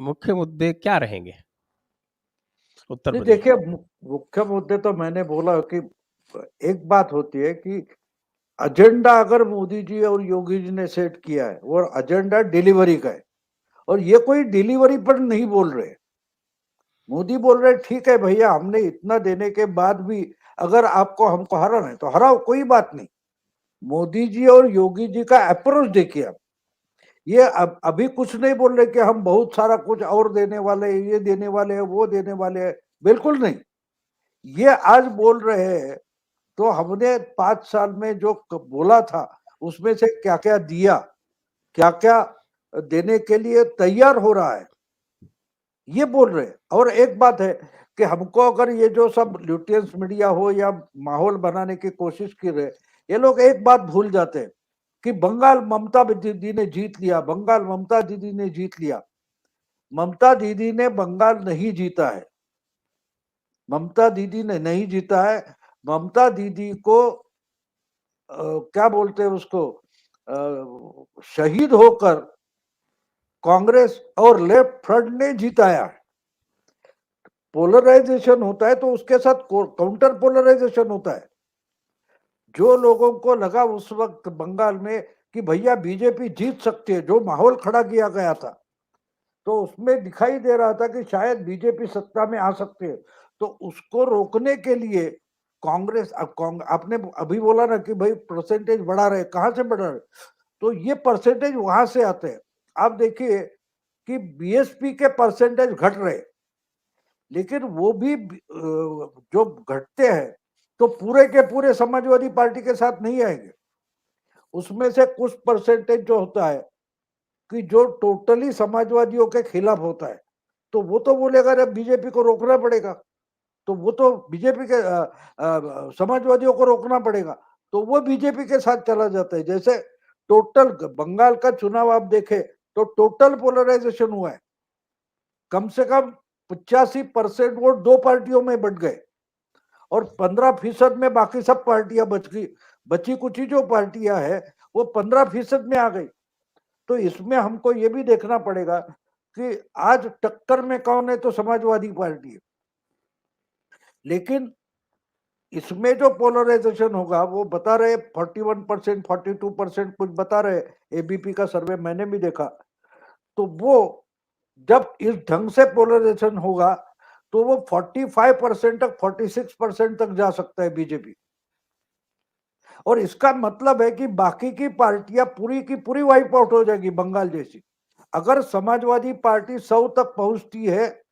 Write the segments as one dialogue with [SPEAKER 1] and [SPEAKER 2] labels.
[SPEAKER 1] मुख्य मुद्दे क्या रहेंगे उत्तर
[SPEAKER 2] नहीं,
[SPEAKER 1] प्रदेश
[SPEAKER 2] देखिए
[SPEAKER 1] में?
[SPEAKER 2] मुख्य मुद्दे तो मैंने बोला कि एक बात होती है कि एजेंडा अगर मोदी जी और योगी जी ने सेट किया है वो एजेंडा डिलीवरी का है, और ये कोई डिलीवरी पर नहीं बोल रहे। मोदी बोल रहे ठीक है भैया, हमने इतना देने के बाद भी अगर आपको हमको हराना है तो हराओ, कोई बात नहीं। मोदी जी और योगी जी का अप्रोच देखिए आप। ये अभी कुछ नहीं बोल रहे कि हम बहुत सारा कुछ और देने वाले हैं, ये देने वाले हैं, वो देने वाले हैं, बिल्कुल नहीं। ये आज बोल रहे हैं तो हमने 5 साल में जो बोला था उसमें से क्या क्या दिया, क्या क्या देने के लिए तैयार हो रहा है, ये बोल रहे हैं। और एक बात है कि हमको अगर ये जो सब ल्यूटियंस मीडिया हो या माहौल बनाने की कोशिश की रहे, ये लोग एक बात भूल जाते हैं कि बंगाल ममता दीदी ने जीत लिया, बंगाल ममता दीदी ने जीत लिया। ममता दीदी ने बंगाल नहीं जीता है, ममता दीदी ने नहीं जीता है। ममता दीदी को क्या बोलते हैं उसको, शहीद होकर कांग्रेस और लेफ्ट फ्रंट ने जिताया है। पोलराइजेशन होता है तो उसके साथ काउंटर पोलराइजेशन होता है। जो लोगों को लगा उस वक्त बंगाल में कि भैया बीजेपी जीत सकती है, जो माहौल खड़ा किया गया था, तो उसमें दिखाई दे रहा था कि शायद बीजेपी सत्ता में आ सकती है, तो उसको रोकने के लिए कांग्रेस, आपने अभी बोला ना कि भाई परसेंटेज बढ़ा रहे, कहां से बढ़ा रहे, तो ये परसेंटेज वहां से आते हैं। आप देखिए कि बीएसपी के परसेंटेज घट रहे, लेकिन वो भी जो घटते हैं तो पूरे के पूरे समाजवादी पार्टी के साथ नहीं आएंगे। उसमें से कुछ परसेंटेज जो होता है कि जो टोटली समाजवादियों के खिलाफ होता है, तो वो तो बोलेगा अरे बीजेपी को रोकना पड़ेगा, तो वो तो बीजेपी के समाजवादियों को रोकना पड़ेगा, तो वो बीजेपी के साथ चला जाता है। जैसे टोटल बंगाल का चुनाव आप देखे तो टोटल पोलराइजेशन हुआ है, कम से कम 85% वोट दो पार्टियों में बट गए, और 15% में बाकी सब पार्टियां बच गई। बची कुछ जो पार्टियां है वो 15% में आ गई। तो इसमें हमको ये भी देखना पड़ेगा कि आज टक्कर में कौन है, तो समाजवादी पार्टी है। लेकिन इसमें जो पोलराइजेशन होगा वो बता रहे 41%, 42% कुछ बता रहे, एबीपी का सर्वे मैंने भी देखा। तो वो जब इस ढंग से पोलराइजेशन होगा तो वो 45% तक, 46% तक जा सकता है बीजेपी। और इसका मतलब है कि बाकी की पार्टियां पूरी की पूरी वाइप आउट हो जाएगी बंगाल जैसी। अगर समाजवादी पार्टी 100 तक पहुंचती है,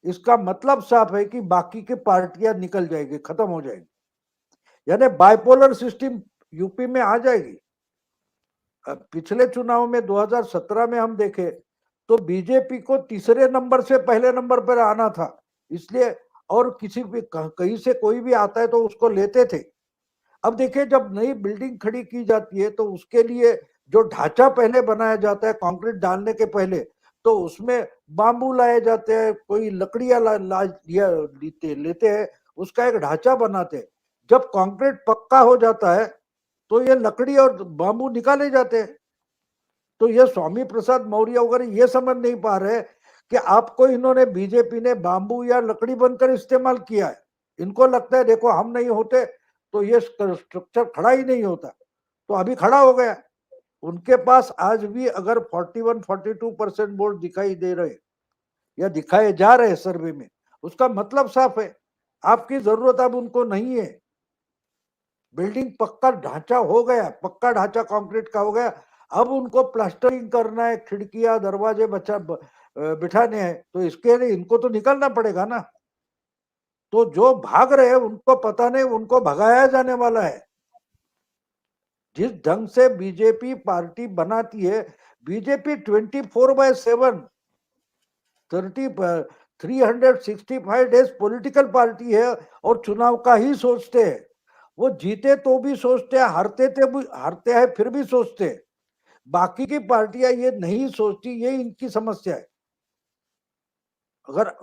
[SPEAKER 2] इसका मतलब साफ है कि बाकी की पार्टियां निकल जाएगी, खत्म हो जाएगी, यानी बाइपोलर सिस्टम यूपी में आ जाएगी। पिछले चुनाव में 2017 में हम देखे तो बीजेपी को तीसरे नंबर से पहले नंबर पर आना था, इसलिए, और किसी भी कहीं से कोई भी आता है तो उसको लेते थे। अब देखिए जब नई बिल्डिंग खड़ी की जाती है तो उसके लिए जो ढांचा पहले बनाया जाता है कंक्रीट डालने के पहले, तो उसमें बांबू लाए जाते हैं, कोई लकड़ियां लेते हैं, उसका एक ढांचा बनाते हैं। जब कंक्रीट पक्का हो जाता है तो ये लकड़ी और बांबू निकाले जाते हैं। तो ये स्वामी प्रसाद मौर्य वगैरह ये समझ नहीं पा रहे कि आपको इन्होंने, बीजेपी ने बांबू या लकड़ी बनकर इस्तेमाल किया है। इनको लगता है देखो हम नहीं होते तो ये स्ट्रक्चर खड़ा ही नहीं होता, तो अभी खड़ा हो गया। उनके पास आज भी अगर 41-42% वोट दिखाई दे रहे या दिखाए जा रहे सर्वे में, उसका मतलब साफ है, आपकी जरूरत अब उनको नहीं है। बिल्डिंग पक्का ढांचा हो गया, पक्का ढांचा कंक्रीट का हो गया, अब उनको प्लास्टरिंग करना है, खिड़कियां दरवाजे बिठाने हैं, तो इसके लिए इनको तो निकलना पड़ेगा ना। तो जो भाग रहे हैं उनको पता नहीं, उनको भगाया जाने वाला है। जिस ढंग से बीजेपी पार्टी बनाती है, बीजेपी 24/7 365 डेज पॉलिटिकल पार्टी है, और चुनाव का ही सोचते हैं। वो जीते तो भी सोचते हैं, हारते हैं फिर भी सोचते हैं। बाकी की पार्टियां ये नहीं सोचती, ये इनकी समस्या है। अगर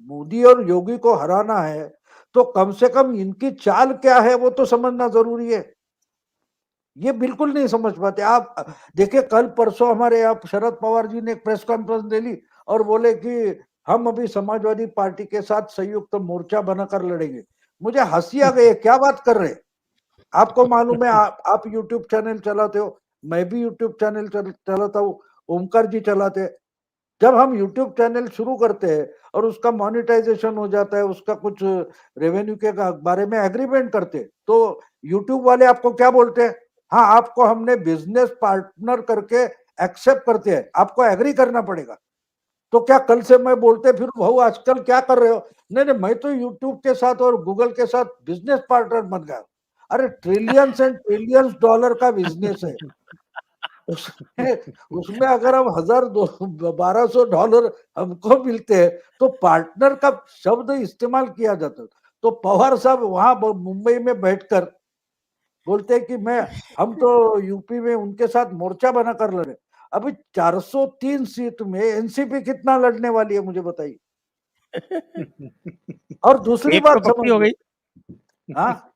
[SPEAKER 2] मोदी और योगी को हराना है तो कम से कम इनकी चाल क्या है वो तो समझना जरूरी है। ये बिल्कुल नहीं समझ पाते। आप देखिए कल परसों हमारे आप शरद पवार जी ने एक प्रेस कॉन्फ्रेंस दे ली, और बोले कि हम अभी समाजवादी पार्टी के साथ संयुक्त मोर्चा बनाकर लड़ेंगे। मुझे हंसी आ गई, क्या बात कर रहे? आपको मालूम है, आप यूट्यूब चैनल चलाते हो, मैं भी यूट्यूब चैनल चलाता हूँ, ओमकार जी चलाते। जब हम यूट्यूब चैनल शुरू करते हैं और उसका मोनेटाइजेशन हो जाता है, उसका कुछ रेवेन्यू के बारे में एग्रीमेंट करते, तो यूट्यूब वाले आपको क्या बोलते हैं? हाँ, आपको हमने बिजनेस पार्टनर करके एक्सेप्ट करते हैं, आपको एग्री करना पड़ेगा। तो क्या कल से मैं बोलते फिर भाऊ आजकल क्या कर रहे हो? नहीं नहीं, मैं तो यूट्यूब के साथ और गूगल के साथ बिजनेस पार्टनर बन गया। अरे ट्रिलियंस एंड ट्रिलियंस डॉलर का बिजनेस है। उसमें उसमें अगर हम 1200 डॉलर हमको मिलते हैं तो पार्टनर का शब्द इस्तेमाल किया जाता है। तो पवार साहब वहां मुंबई में बैठकर बोलते हैं कि हम तो यूपी में उनके साथ मोर्चा बनाकर लड़े। अभी 403 सीट में एनसीपी कितना लड़ने वाली है, मुझे बताइए। और दूसरी
[SPEAKER 1] एक तो
[SPEAKER 2] बात
[SPEAKER 1] पक्की हो
[SPEAKER 2] समझिए,
[SPEAKER 1] गई,
[SPEAKER 2] हाँ,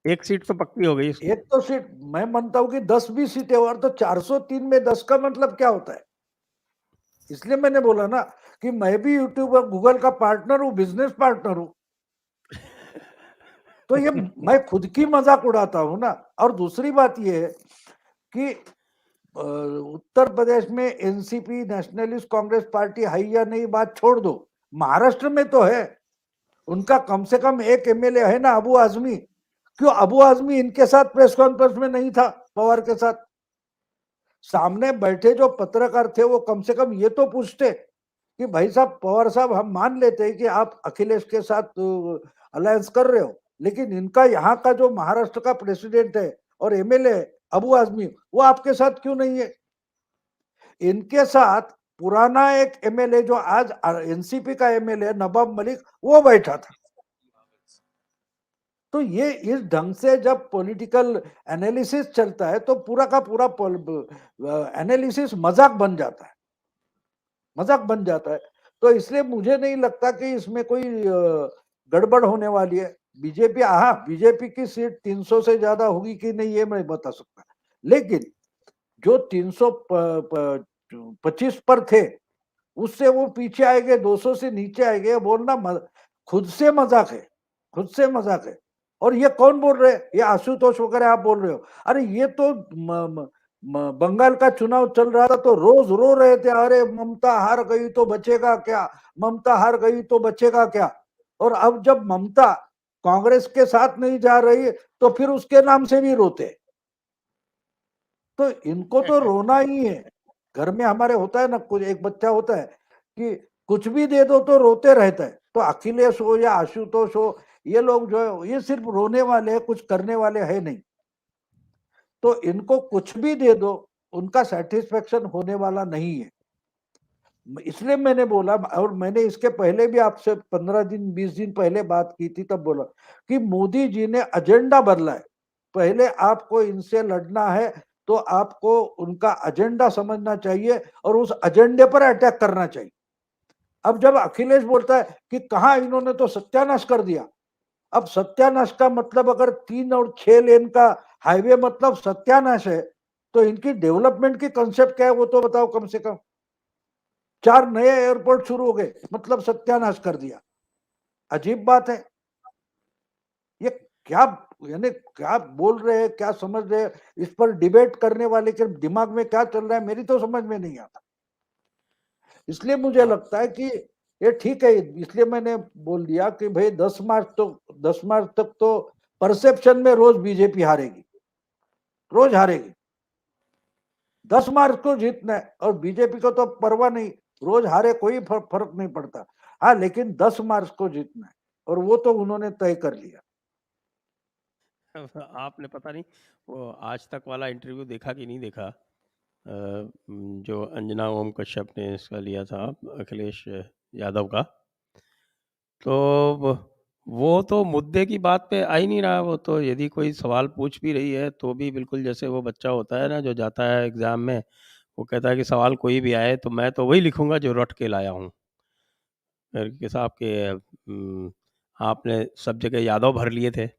[SPEAKER 1] एक सीट तो पक्की हो गई इसकी।
[SPEAKER 2] एक तो सीट मैं मानता हूं कि 10 भी सीटें और तो 403 में 10 का मतलब क्या होता है? इसलिए मैंने बोला ना कि मैं भी यूट्यूब और गूगल का पार्टनर हूं, बिजनेस पार्टनर हूं। तो ये मैं खुद की मजाक उड़ाता हूं ना। और दूसरी बात ये है कि उत्तर प्रदेश में एनसीपी नेशनलिस्ट कांग्रेस पार्टी है या नहीं, बात छोड़ दो, महाराष्ट्र में तो है। उनका कम से कम एक एमएलए है ना, अबू आजमी। क्यों अबू आजमी इनके साथ प्रेस कॉन्फ्रेंस में नहीं था पवार के साथ? सामने बैठे जो पत्रकार थे वो कम से कम ये तो पूछते कि भाई साहब, पवार साहब, हम मान लेते हैं कि आप अखिलेश के साथ अलायंस कर रहे हो, लेकिन इनका यहाँ का जो महाराष्ट्र का प्रेसिडेंट है और एमएलए अबू आजमी, वो आपके साथ क्यों नहीं है? इनके साथ पुराना एक एमएलए जो आज एनसीपी का एमएलए नवाब मलिक, वो बैठा था। तो ये इस ढंग से जब पॉलिटिकल एनालिसिस चलता है तो पूरा का पूरा एनालिसिस मजाक बन जाता है, मजाक बन जाता है। तो इसलिए मुझे नहीं लगता कि इसमें कोई गड़बड़ होने वाली है। बीजेपी, हाँ, बीजेपी की सीट 300 से ज्यादा होगी कि नहीं ये मैं बता सकता, लेकिन जो 325 पर थे उससे वो पीछे आएंगे, 200 से नीचे आएंगे, बोलना खुद से मजाक है, खुद से मजाक है। और ये कौन बोल रहे हैं? ये आशुतोष वगैरह आप बोल रहे हो। अरे ये तो बंगाल का चुनाव चल रहा था तो रोज रो रहे थे, अरे ममता हार गई तो बचेगा क्या, ममता हार गई तो बचेगा क्या। और अब जब ममता कांग्रेस के साथ नहीं जा रही तो फिर उसके नाम से भी रोते। तो इनको तो रोना ही है। घर में हमारे होता है ना, कुछ एक बच्चा होता है कि कुछ भी दे दो तो रोते रहता है। तो अखिलेश हो या आशुतोष हो, ये लोग जो है ये सिर्फ रोने वाले हैं, कुछ करने वाले है नहीं। तो इनको कुछ भी दे दो, उनका सेटिस्फेक्शन होने वाला नहीं है। इसलिए मैंने बोला, और मैंने इसके पहले भी आपसे 15 दिन 20 दिन पहले बात की थी, तब बोला कि मोदी जी ने एजेंडा बदला है। पहले आपको इनसे लड़ना है तो आपको उनका एजेंडा समझना चाहिए और उस एजेंडे पर अटैक करना चाहिए। अब जब अखिलेश बोलता है कि कहा इन्होंने तो सत्यानाश कर दिया, अब सत्यानाश का मतलब अगर 3 और 6 लेन का हाईवे मतलब सत्यानाश है, तो इनकी डेवलपमेंट की कंसेप्ट क्या है वो तो बताओ। कम से कम 4 नए एयरपोर्ट शुरू हो गए, मतलब सत्यानाश कर दिया। अजीब बात है ये। क्या यानी क्या बोल रहे हैं, क्या समझ रहे हैं? इस पर डिबेट करने वाले के दिमाग में क्या चल रहा है मेरी तो समझ में नहीं आता। इसलिए मुझे
[SPEAKER 1] आप
[SPEAKER 2] लगता है कि ये ठीक है। इसलिए मैंने बोल दिया कि भाई 10 मार्च तक तो परसेप्शन में रोज बीजेपी हारेगी, रोज हारेगी। 10 मार्च को जीतना है और बीजेपी को तो परवाह नहीं, रोज हारे कोई फर्क नहीं पड़ता। हाँ, लेकिन 10 मार्च को जीतना है और वो तो उन्होंने तय कर लिया।
[SPEAKER 1] आपने पता नहीं वो आज तक वाला इंटरव्यू देखा कि नहीं देखा, जो अंजना ओम कश्यप ने इसका लिया था, अखिलेश यादव का। तो वो तो मुद्दे की बात पे आ ही नहीं रहा। वो तो यदि कोई सवाल पूछ भी रही है तो भी बिल्कुल जैसे वो बच्चा होता है ना जो जाता है एग्ज़ाम में, वो कहता है कि सवाल कोई भी आए तो मैं तो वही लिखूंगा जो रट के लाया हूँ। कि साहब के आपने सब जगह यादव भर लिए थे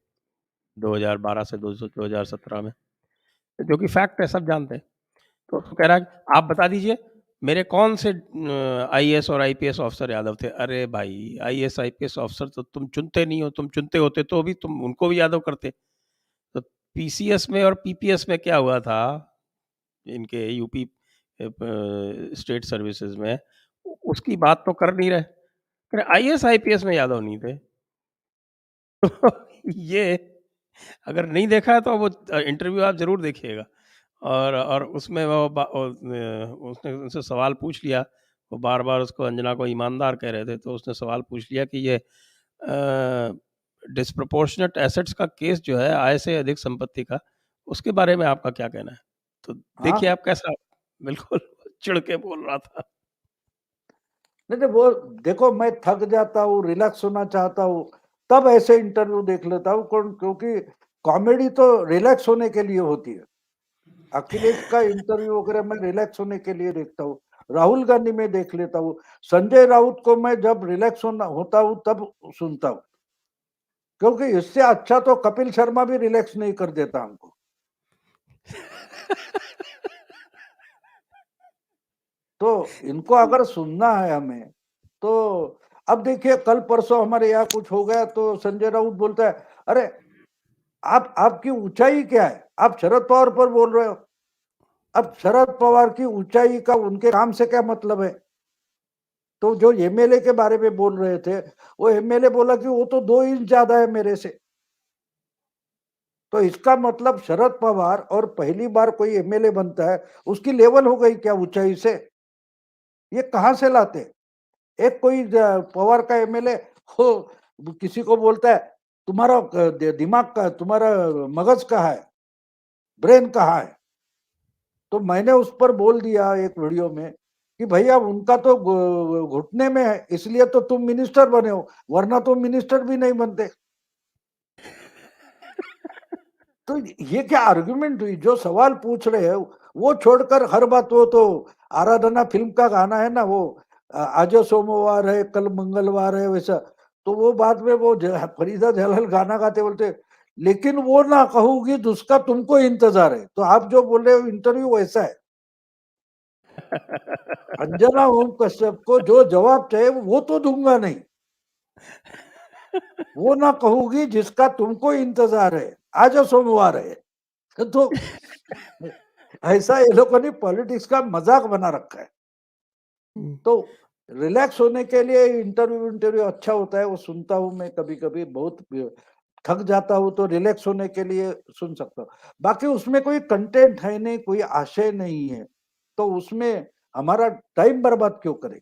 [SPEAKER 1] 2012 से 2017 में, जो कि फैक्ट है, सब जानते हैं। तो कह रहा है आप बता दीजिए मेरे कौन से आईएएस और आईपीएस ऑफिसर यादव थे? अरे भाई, आईएएस आईपीएस ऑफिसर तो तुम चुनते नहीं हो, तुम चुनते होते तो भी तुम उनको भी यादव करते। तो पीसीएस में और पीपीएस में क्या हुआ था, इनके यूपी स्टेट सर्विसेज में, उसकी बात तो कर नहीं रहे। अरे आईएएस आईपीएस में यादव नहीं थे। ये अगर नहीं देखा है तो वो इंटरव्यू आप ज़रूर देखिएगा। और उसमें उसने उनसे सवाल पूछ लिया, वो बार-बार उसको अंजना को ईमानदार कह रहे थे, तो उसने सवाल पूछ लिया कि ये डिस्प्रोपोर्शनेट एसेट्स का केस जो है, आय से अधिक संपत्ति का, उसके बारे में आपका क्या कहना है? तो देखिए
[SPEAKER 2] हाँ
[SPEAKER 1] आप कैसा बिल्कुल चिढ़ के बोल रहा था।
[SPEAKER 2] नहीं नहीं, वो देखो, मैं थक जाता हूँ, रिलैक्स होना चाहता हूँ, तब ऐसे इंटरव्यू देख लेता हूँ, क्योंकि कॉमेडी तो रिलैक्स होने के लिए होती है। अखिलेश का इंटरव्यू वगैरह मैं रिलैक्स होने के लिए देखता हूँ, राहुल गांधी में देख लेता हूँ, संजय राउत को मैं जब रिलैक्स होता हूँ तब सुनता हूँ, क्योंकि इससे अच्छा तो कपिल शर्मा भी रिलैक्स नहीं कर देता हमको। तो इनको अगर सुनना है हमें, तो अब देखिए कल परसों हमारे यहाँ कुछ हो गया तो संजय राउत बोलता है, अरे आपकी ऊंचाई क्या है, आप शरद पवार पर बोल रहे हो। अब शरद पवार की ऊंचाई का उनके काम से क्या मतलब है। तो जो एमएलए के बारे में बोल रहे थे, वो एमएलए बोला कि वो तो 2 इंच ज्यादा है मेरे से। तो इसका मतलब शरद पवार और पहली बार कोई एमएलए बनता है, उसकी लेवल हो गई क्या ऊंचाई से। ये कहां से लाते। एक कोई पवार का एमएलए हो किसी को बोलता है, तुम्हारा दिमाग का, तुम्हारा मगज कहाँ है, ब्रेन कहाँ है। तो मैंने उस पर बोल दिया एक वीडियो में कि भैया उनका तो घुटने में है, इसलिए तो तुम मिनिस्टर बने हो, वरना तुम मिनिस्टर भी नहीं बनते। तो ये क्या आर्गुमेंट हुई। जो सवाल पूछ रहे हैं वो छोड़कर हर बात, वो तो आराधना फिल्म का गाना है ना, वो आज सोमवार है कल मंगलवार है, वैसा। तो वो बाद में वो फरीदा जलाल गाना गाते बोलते, लेकिन वो ना कहूंगी जिसका तुमको इंतजार है। तो आप जो बोल रहे हो इंटरव्यू वैसा है। अंजना ओम कश्यप को जो जवाब चाहिए वो तो दूंगा नहीं, वो ना कहूंगी जिसका तुमको इंतजार है, आज सोमवार है। तो ऐसा ये लोगों ने पॉलिटिक्स का मजाक बना रखा है। तो रिलैक्स होने के लिए इंटरव्यू अच्छा होता है, वो सुनता हूँ मैं। कभी कभी बहुत थक जाता हूँ तो रिलैक्स होने के लिए सुन सकता हूँ। बाकी उसमें कोई कंटेंट है नहीं, कोई आशय नहीं है, तो उसमें हमारा टाइम बर्बाद क्यों करें।